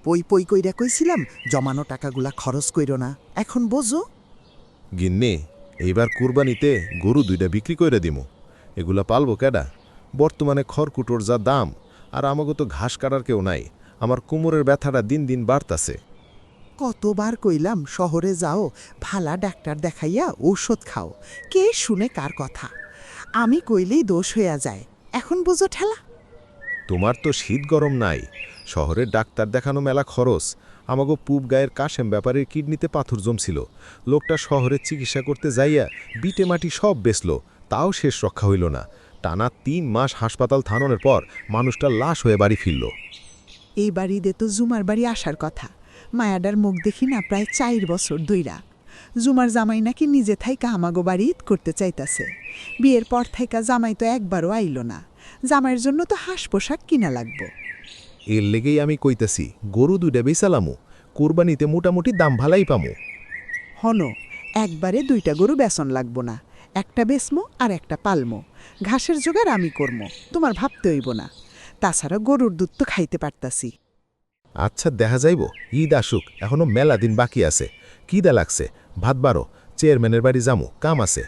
পই পই কইরা কইছিলাম জমানো টাকাগুলা খরচ কইরো না, এখন বোঝো। গিন্নি, এইবার কুরবানিতে গরু 2টা বিক্রি কইরা দিমু। এগুলা পালবো কেডা? বর্তমানে খড়কুটোর যা দাম, আর আমাকে তো ঘাস কাটার কেউ নাই। আমার কোমরের ব্যথাটা দিন দিন বাড়তাছে। কতবার কইলাম শহরে যাও, ভালা ডাক্তার দেখাইয়া ঔষধ খাও, কে শুনে কার কথা? আমি কইলেই দোষ হইয়া যায়, এখন বুঝো ঠেলা। তোমার তো শীত গরম নাই, শহরের ডাক্তার দেখানো মেলা খরচ। আমাগো পূব গায়ের কাশেম ব্যাপারের কিডনিতে পাথর জমছিল। লোকটা শহরে চিকিৎসা করতে যাইয়া বিটে মাটি সব বেচল, তাও শেষ রক্ষা হইল না। টানা 3 মাস হাসপাতাল থানানোর পর মানুষটা লাশ হয়ে বাড়ি ফিরল। এই বাড়িতে তো জুমার বাড়ি আসার কথা, মায়াডার মুখ দেখি না প্রায় 4 বছর ধইরা। জুমার জামাই নাকি নিজে থাইকা আমাগো বাড়ি ঈদ করতে চাইতাছে। বিয়ের পর থাইকা জামাই তো একবারও আইল না। জামাইয়ের জন্য তো হাঁস পোশাক কিনা লাগবো। এর লেগেই আমি কইতাছি গরু 2টা বেচালামু, কোরবানিতে মোটামুটি দাম ভালাই পামু। হনো, একবারে 2টা গরু বেসন লাগবো না, একটা বেসমো আর একটা পালমো। ঘাসের জোগাড় আমি করমো, তোমার ভাবতে হইব না। তাছাড়া গরুর দুধ তো খাইতে পারতাছি। আচ্ছা, দেখা যাইব। ঈদ আসুক, এখনো মেলা দিন বাকি আছে। কিদা লাগছে, ভাত বারো, চেয়ারম্যানের বাড়ি যামু, কাম আছে।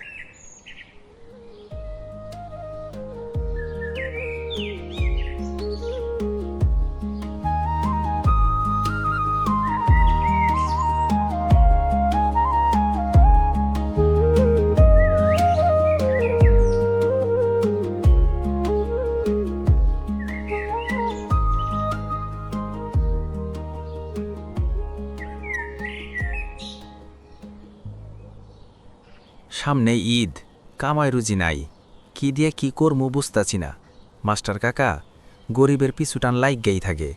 সামনে ঈদ, কামাই রুজি নাই, কি দিয়ে কি করমু বুঝতাছি না। মাস্টার কাকা, গরিবের পিছু টান লাইগেই থাকে।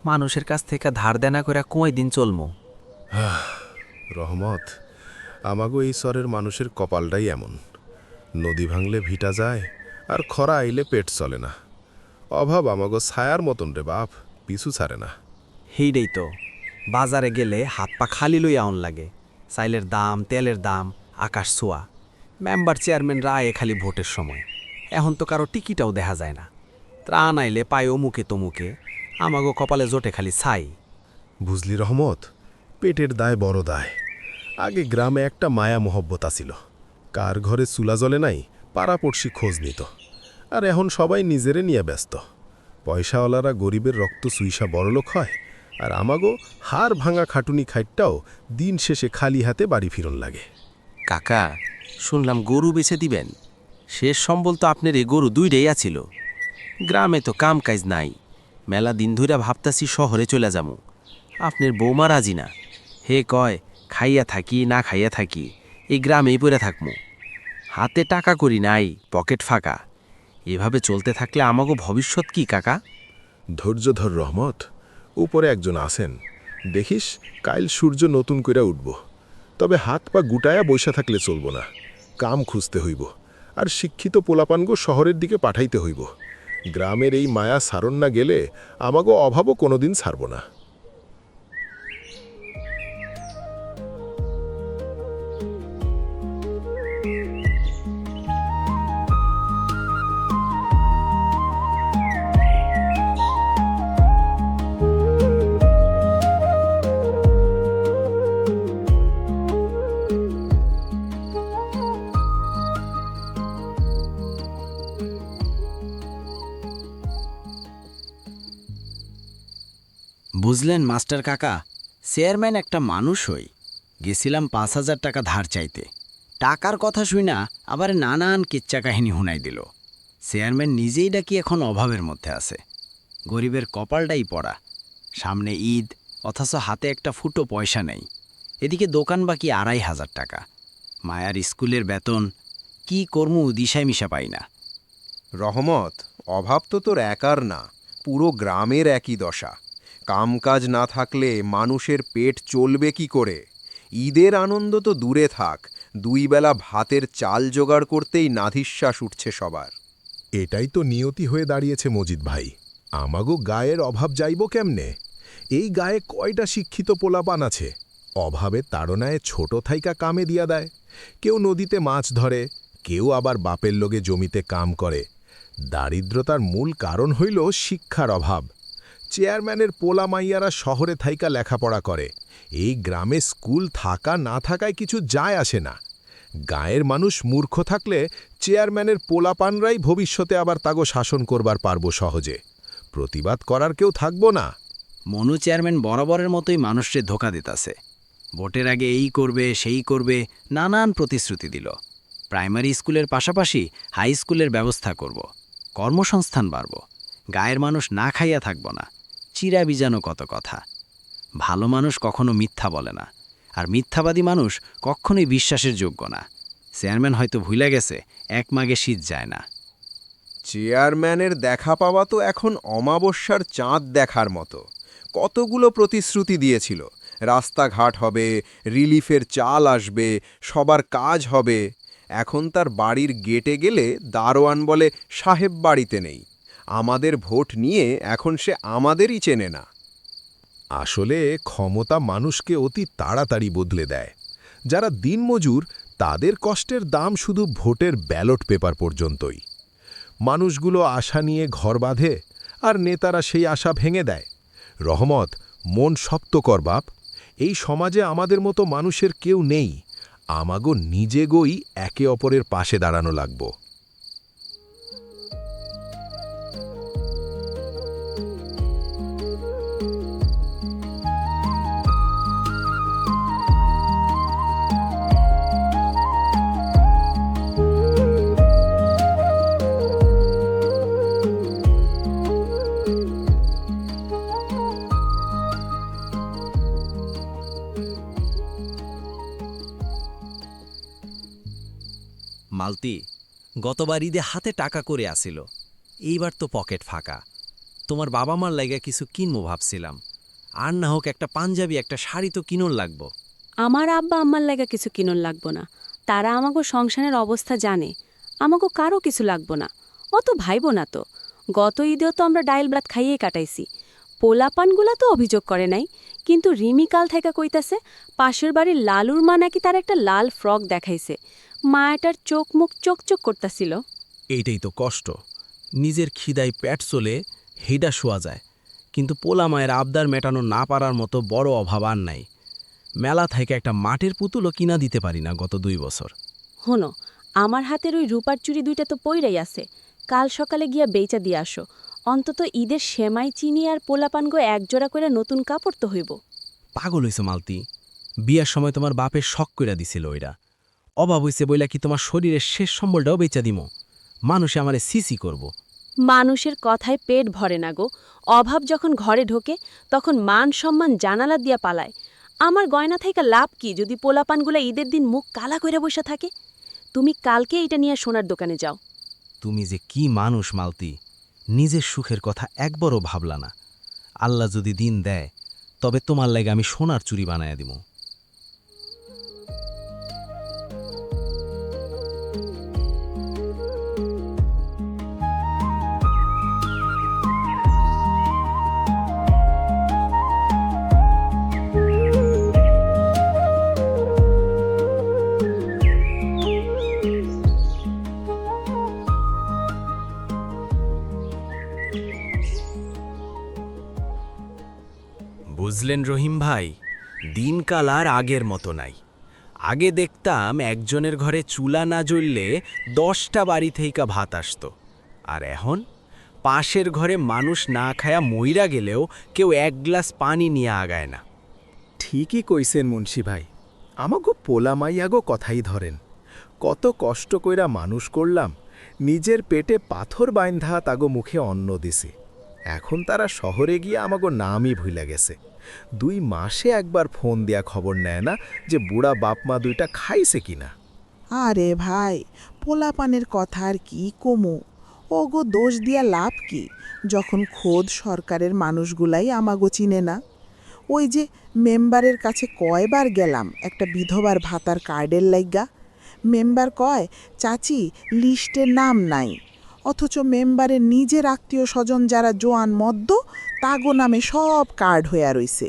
মানুষের কাছ থেকে ধার দেনা করে কয় দিন চলমু? রহমত, আমাগো এই চরের মানুষের কপালটাই এমন। নদী ভাঙলে ভিটা যায়, আর খরা আইলে পেট চলে না। অভাব আমাগো ছায়ার মতন রে বাপ, পিছু ছাড়ে না। হেইডেই তো, বাজারে গেলে হাত পা খালি লইয়া আউন লাগে। চাইলের দাম, তেলের দাম আকাশ ছোঁয়া। মেম্বার চেয়ারম্যানরা আয়ে খালি ভোটের সময়। এখন তো কারো টিকিটাও দেখা যায় না। ত্রাণ আইলে পায় অমুকে তমুকে, আমাগো কপালে জোটে খালি ছাই। বুঝলি রহমত, পেটের দায় বড় দায়। আগে গ্রামে একটা মায়া মহব্বত আছিল। কার ঘরে চুলা জ্বলে নাই, পাড়াপড়শি খোঁজ নিত। আর এখন সবাই নিজেরে নিয়ে ব্যস্ত। পয়সাওয়ালারা গরিবের রক্ত চুইসা বড়লোক হয়, আর আমাগো হাড় ভাঙা খাটুনি খাইটটাও দিন শেষে খালি হাতে বাড়ি ফিরন লাগে। কাকা, শুনলাম গরু বেচে দিবেন। শেষ সম্বল তো আপনার এ গরু 2টাই আছিল। গ্রামে তো কাম কাজ নাই, মেলা দিন ধইরা ভাবতাছি শহরে চলে যামু। আপনার বৌমা রাজি না, হে কয় খাইয়া থাকি না খাইয়া থাকি, এই গ্রামেই পড়ে থাকমু। হাতে টাকা করি নাই, পকেট ফাঁকা। এভাবে চলতে থাকলে আমাগো ভবিষ্যৎ কি কাকা? ধৈর্য ধর রহমত, উপরে একজন আছেন। দেখিস কাইল সূর্য নতুন কইরা উঠব। তবে হাত পা গুটায়া বৈশা থাকলে চলব না, কাম খুঁজতে হইব। আর শিক্ষিত পোলাপানগো শহরের দিকে পাঠাইতে হইব। গ্রামের এই মায়া সারণ না গেলে আমাগো অভাবও কোনোদিন ছাড়ব না। বুঝলেন মাস্টার কাকা, চেয়ারম্যান একটা মানুষ হই। গেছিলাম 5,000 টাকা ধার চাইতে। টাকার কথা শুই না আবার নানান কিচ্চা কাহিনী শুনাই দিল। চেয়ারম্যান নিজেই ডাকি এখন অভাবের মধ্যে আছে। গরিবের কপালটাই পড়া। সামনে ঈদ, অথচ হাতে একটা ফুটো পয়সা নেই। এদিকে দোকান বাকি 2,500 টাকা। মায়ার স্কুলের বেতন, কি কর্মু দিশায় মিশা পাই না। রহমত, অভাব তো তোর একার না, পুরো গ্রামের একই দশা। কামকাজ না থাকলে মানুষের পেট চলবে কি করে? ঈদের আনন্দ তো দূরে থাক, 2 বেলা ভাতের চাল জোগাড় করতেই নাধিশ্বাস উঠছে সবার। এটাই তো নিয়তি হয়ে দাঁড়িয়েছে মজিদ ভাই। আমাগো গায়ের অভাব যাইব কেমনে? এই গায়ে কয়টা শিক্ষিত পোলাপান আছে? অভাবে তাড়নায় ছোট থাইকা কামে দিয়া দেয়। কেউ নদীতে মাছ ধরে, কেউ আবার বাপের লোকে জমিতে কাম করে। দারিদ্রতার মূল কারণ হইল শিক্ষার অভাব। চেয়ারম্যানের পোলা মাইয়ারা শহরে থাইকা লেখাপড়া করে। এই গ্রামে স্কুল থাকা না থাকায় কিছু যায় আসে না। গায়ের মানুষ মূর্খ থাকলে চেয়ারম্যানের পোলাপানরাই ভবিষ্যতে আবার তাগো শাসন করবার পারবো সহজে। প্রতিবাদ করার কেউ থাকবো না। মনু চেয়ারম্যান বরাবরের মতোই মানুষকে ধোকা দিতাছে। ভোটের আগে এই করবে সেই করবে নানান প্রতিশ্রুতি দিল। প্রাইমারি স্কুলের পাশাপাশি হাই স্কুলের ব্যবস্থা করব, কর্মসংস্থান বাড়ব, গায়ের মানুষ না খাইয়া থাকব না। চিরা বিজানো কত কথা। ভালো মানুষ কখনো মিথ্যা বলে না, আর মিথ্যাবাদী মানুষ কখনোই বিশ্বাসের যোগ্য না। চেয়ারম্যান হয়তো ভুলে গেছে এক মাগে শীত যায় না। চেয়ারম্যানের দেখা পাওয়া তো এখন অমাবস্যার চাঁদ দেখার মতো। কতগুলো প্রতিশ্রুতি দিয়েছিল, রাস্তাঘাট হবে, রিলিফের চাল আসবে, সবার কাজ হবে। এখন তার বাড়ির গেটে গেলে দারোয়ান বলে সাহেব বাড়িতে নেই। আমাদের ভোট নিয়ে এখন সে আমাদেরই চেনে না। আসলে ক্ষমতা মানুষকে অতি তাড়াতাড়ি বদলে দেয়। যারা দিনমজুর তাদের কষ্টের দাম শুধু ভোটের ব্যালট পেপার পর্যন্তই। মানুষগুলো আশা নিয়ে ঘর বাঁধে, আর নেতারা সেই আশা ভেঙে দেয়। রহমত, মন শক্ত কর বাপ। এই সমাজে আমাদের মতো মানুষের কেউ নেই। আমাগো নিজে গই একে অপরের পাশে দাঁড়ানো লাগব। মালতি, গতবার ঈদে হাতে টাকা করে আসিল, এইবার তো পকেট ফাঁকা। তোমার বাবা মার লাইগা কিছু কিনবো ভাবছিলাম। আর না হোক একটা পাঞ্জাবি একটা শাড়ি তো কিনুন লাগবো। আমার আব্বা আম্মার লাগা কিছু কিনুন লাগবো না। তারা আমাগো সংসারের অবস্থা জানে। আমাগো কারো কিছু লাগবো না। অত ভাইবো না তো। গত ঈদেও তো আমরা ডাইল ভাত খাইয়েই কাটাইছি। পোলাপানগুলা তো অভিযোগ করে নাই, কিন্তু রিমি কাল থেকে কইতাছে পাশের বাড়ির লালুর মা নাকি তার একটা লাল ফ্রক দেখাইছে। মায়াটার চোখ মুখ চোখ করতাছিল। এইটাই তো কষ্ট। নিজের খিদায় পেট চলে হেডা শোয়া যায়, কিন্তু পোলা মায়ের আবদার মেটানো না পারার মতো বড় অভাব আর নাই। মেলা থেকে একটা মাটির পুতুলও কিনা দিতে পারি না গত 2 বছর। হনো, আমার হাতের ওই রূপার চুড়ি 2টা তো পইরাই আছে। কাল সকালে গিয়া বেচা দিয়ে আসো। অন্তত ঈদের সেমাই চিনি আর পোলাপানগো একজোড়া করে নতুন কাপড় তো হইব। পাগল হইছে মালতি। বিয়ার সময় তোমার বাপের শখ কইরা দিছিল ওইরা। অভাব হইছে বইলা কি তোমার শরীরের শেষ সম্বলটাও বেচা দিমো? মানুষে আমারে সিসি করব। মানুষের কথায় পেট ভরে না গো। অভাব যখন ঘরে ঢোকে তখন মান সম্মান জানালা দিয়া পালায়। আমার গয়না থাইকা লাভ কি যদি পোলাপানগুলা ঈদের দিন মুখ কালা কইরা বসে থাকে? তুমি কালকে এটা নিয়ে সোনার দোকানে যাও। তুমি যে কি মানুষ মালতি, নিজের সুখের কথা একবারও ভাবলা না। আল্লাহ যদি দিন দেয় তবে তোমার লাগে আমি সোনার চুরি বানায়া দিব। বুঝলেন রহিম ভাই, দিনকাল আর আগের মতো নাই। আগে দেখতাম একজনের ঘরে চুলা না জ্বললে 10টা বাড়ি থেইকা ভাত আসত। আর এখন পাশের ঘরে মানুষ না খায়া মইরা গেলেও কেউ 1 গ্লাস পানি নিয়ে আগায় না। ঠিকই কইছেন মুন্সি ভাই। আমাগো পোলা মাইয়াগো কথাই ধরেন। কত কষ্ট কইরা মানুষ করলাম, নিজের পেটে পাথর বাইন্ধা তাগো মুখে অন্ন দিছে। এখন তারা শহরে গিয়ে আমাগো নামই ভুলে গেছে। 2 মাসে একবার ফোন দিয়া খবর নেয় না যে বুড়া বাপমা 2টা খাইছে কিনা। আরে ভাই, পোলাপানের কথা আর কি কমু? ওগো দোষ দিয়া লাভ কি, যখন খোদ সরকারের মানুষগুলাই আমাগো চিনে না। ওই যে মেম্বারের কাছে কয়বার গেলাম একটা বিধবার ভাতার কার্ডের লাইগা। মেম্বার কয়, চাচি লিস্টে নাম নাই। অথচ মেম্বারের নিজের আত্মীয় স্বজন যারা জোয়ান মদ্য, তাগো নামে সব কার্ড হইয়া রইছে।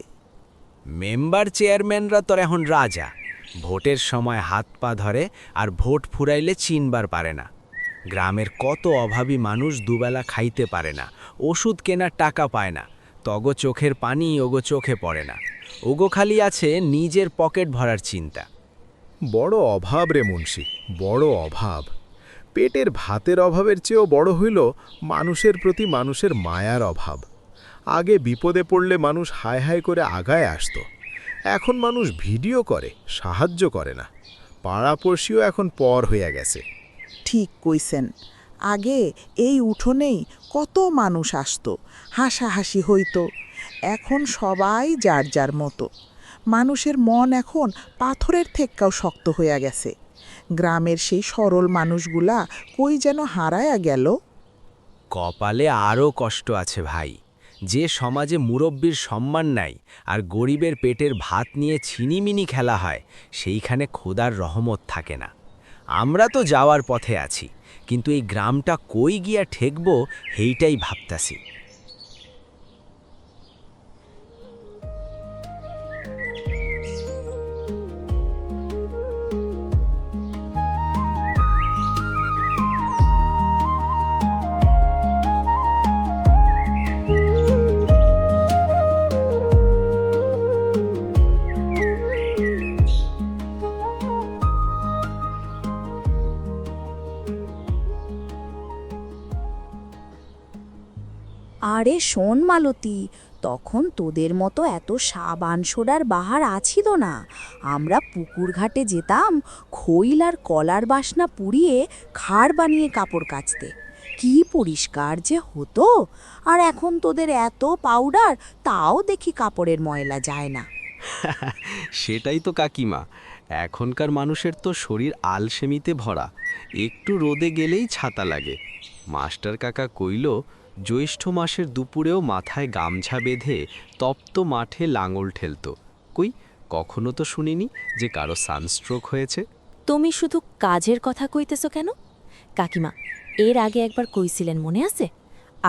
মেম্বার চেয়ারম্যানরা তোর এখন রাজা। ভোটের সময় হাত পা ধরে, আর ভোট ফুরাইলে চিনবার পারে না। গ্রামের কত অভাবী মানুষ দুবেলা খাইতে পারে না, ওষুধ কেনার টাকা পায় না। তগো চোখের পানি ওগো চোখে পড়ে না, ওগো খালি আছে নিজের পকেট ভরার চিন্তা। বড় অভাব রে মুন্সি, বড় অভাব। পেটের ভাতের অভাবের চেয়েও বড় হইল মানুষের প্রতি মানুষের মায়ার অভাব। আগে বিপদে পড়লে মানুষ হায় হায় করে আগায় আসতো, এখন মানুষ ভিডিও করে, সাহায্য করে না। পাড়াপড়শিও এখন পর হইয়া গেছে। ঠিক কইছেন। আগে এই উঠোনেই কত মানুষ আসতো, হাসাহাসি হইতো। এখন সবাই যার যার মতো। মানুষের মন এখন পাথরের থেক্কাও শক্ত হইয়া গেছে। গ্রামের সেই সরল মানুষগুলা কই যেন হারায়া গেল। কপালে আরও কষ্ট আছে ভাই, যে সমাজে মুরব্বির সম্মান নাই আর গরিবের পেটের ভাত নিয়ে ছিনিমিনি খেলা হয়, সেইখানে খোদার রহমত থাকে না। আমরা তো যাওয়ার পথে আছি, কিন্তু এই গ্রামটা কই গিয়া ঠেকব হেইটাই ভাবতাছি। আরে শোন মালতী, তখন তোদের মতো এত সাবান সোডার বাহার আছিল না। আমরা পুকুর ঘাটে যেতাম খৈল আর কলার বাসনা পুড়িয়ে খাড় বানিয়ে কাপড় কাচতে। কি পরিষ্কার যে হতো। আর এখন তোদের এত পাউডার, তাও দেখি কাপড়ের ময়লা যায় না। সেটাই তো কাকিমা, এখনকার মানুষের তো শরীর আলসেমিতে ভরা, একটু রোদে গেলেই ছাতা লাগে। মাস্টার কাকা কইল জ্যৈষ্ঠ মাসের দুপুরেও মাথায় গামছা বেঁধে তপ্ত মাঠে লাঙল ঠেলত। কই, কখনো তো শুনিনি যে কারো সানস্ট্রোক হয়েছে। তুমি শুধু কাজের কথা কইতেছ কেন? কাকিমা, এর আগে একবার কইছিলেন মনে আছে?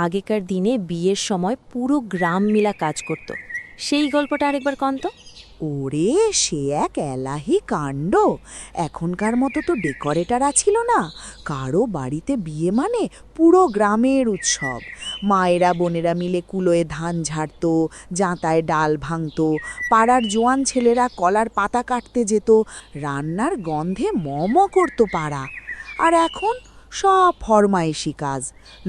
আগেকার দিনে বিয়ের সময় পুরো গ্রাম মিলা কাজ করত। সেই গল্পটা আরেকবার কন্ত। ওরে, সে এক এলাহি কাণ্ড। এখনকার মতো তো ডেকোরেটর আছিল না। কারো বাড়িতে বিয়ে মানে পুরো গ্রামের উৎসব। মায়েরা বোনেরা মিলে কুলোয় ধান ঝাড়ত, জাঁতায় ডাল ভাঙত, পাড়ার জোয়ান ছেলেরা কলার পাতা কাটতে যেত, রান্নার গন্ধে মম করত পাড়া। আর এখন সব ফরমাইশি কাজ।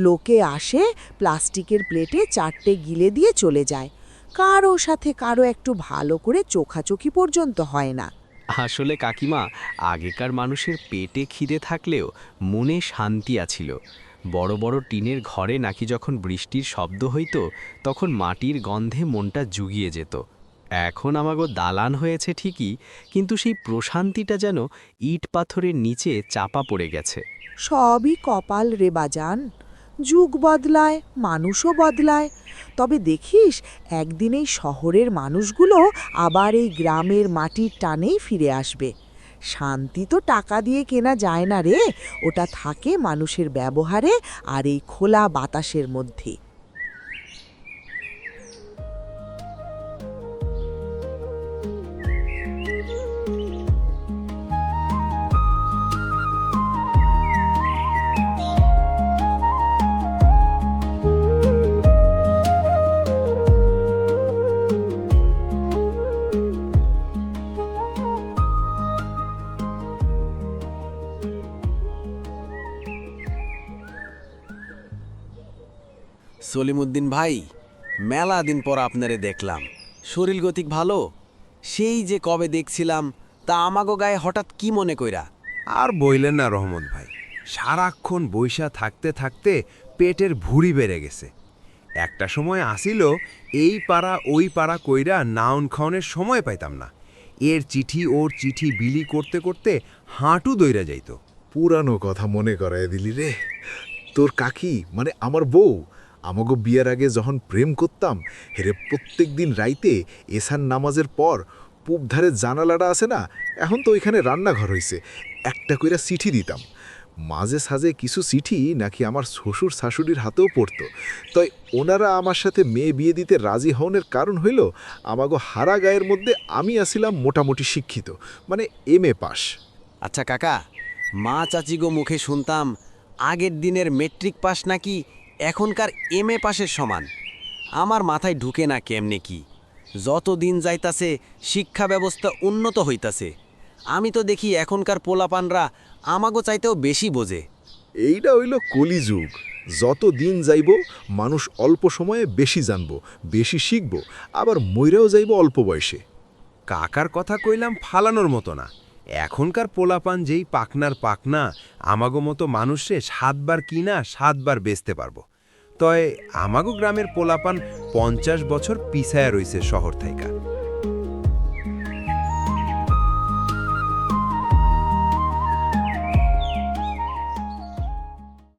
লোকে আসে, প্লাস্টিকের প্লেটে 4টে গিলে দিয়ে চলে যায়। কারো সাথে কারো একটু ভালো করে চোখাচোখি পর্যন্ত হয় না। আসলে কাকিমা, আগেকার মানুষের পেটে খিদে থাকলেও মনে শান্তি আছিল। বড় বড় টিনের ঘরে নাকি যখন বৃষ্টির শব্দ হইত, তখন মাটির গন্ধে মনটা জুগিয়ে যেত। এখন আমাগো দালান হয়েছে ঠিকই, কিন্তু সেই প্রশান্তিটা যেন ইট পাথরের নিচে চাপা পড়ে গেছে। সবই কপাল রে বাজান। যুগ বদলায়, মানুষও বদলায়। তবে দেখিস, একদিন এই শহরের মানুষগুলো আবার এই গ্রামের মাটির টানেই ফিরে আসবে। শান্তি তো টাকা দিয়ে কেনা যায় না রে, ওটা থাকে মানুষের ব্যবহারে আর এই খোলা বাতাসের মধ্যে। সলিমুদ্দিন ভাই, মেলা দিন পর আপনারে দেখলাম। শরীর গতিক ভালো? সেই যে কবে দেখছিলাম, তা আমাগো গায়ে হঠাৎ কি মনে কইরা? আর বইলেন না রহমত ভাই, সারাক্ষণ বৈশা থাকতে থাকতে পেটের ভুঁড়ি বেড়ে গেছে। একটা সময় আসিল এই পাড়া ওই পাড়া কইরা নাউন খাওনের সময় পাইতাম না। এর চিঠি ওর চিঠি বিলি করতে করতে হাঁটু দইরা যাইত। পুরানো কথা মনে করায় দিলি রে। তোর কাকি মানে আমার বউ আমাগো বিয়ের আগে যখন প্রেম করতাম, হেরে প্রত্যেক দিন রাইতে এসান নামাজের পর পূব ধারে জানালাটা আছে না, এখন তো ওইখানে রান্নাঘর হইছে, একটা কইরা চিঠি দিতাম। মাঝে সাঝে কিছু চিঠি নাকি আমার শ্বশুর শাশুড়ির হাতেও পড়তো। তাই ওনারা আমার সাথে মেয়ে বিয়ে দিতে রাজি হওয়ার কারণ হইল আমাগো হারা গায়ের মধ্যে আমি আসিলাম মোটামুটি শিক্ষিত, মানে MA পাস। আচ্ছা কাকা, মা চাচিগো মুখে শুনতাম আগের দিনের মেট্রিক পাস নাকি এখনকার MA পাসের সমান। আমার মাথায় ঢুকে না কেমনে কি যত দিন যাইতাছে শিক্ষা ব্যবস্থা উন্নত হইতাছে আমি তো দেখি এখনকার পোলাপানরা আমাগো চাইতেও বেশি বোঝে। এইটা হইল কলিযুগ। যত দিন যাইব মানুষ অল্প সময়ে বেশি জানব, বেশি শিখব, আবার মইরাও যাইব অল্প বয়সে। কাকার কথা কইলাম ফালানোর মতো না। এখনকার পোলাপান যেই পাকনার পাকনা, আমাগো মতো মানুষে 7 বার কিনা 7 বার বেচতে পারবো। তয় আমাগো গ্রামের পোলাপান 50 বছর পিছায়া রইছে শহর থাইকা।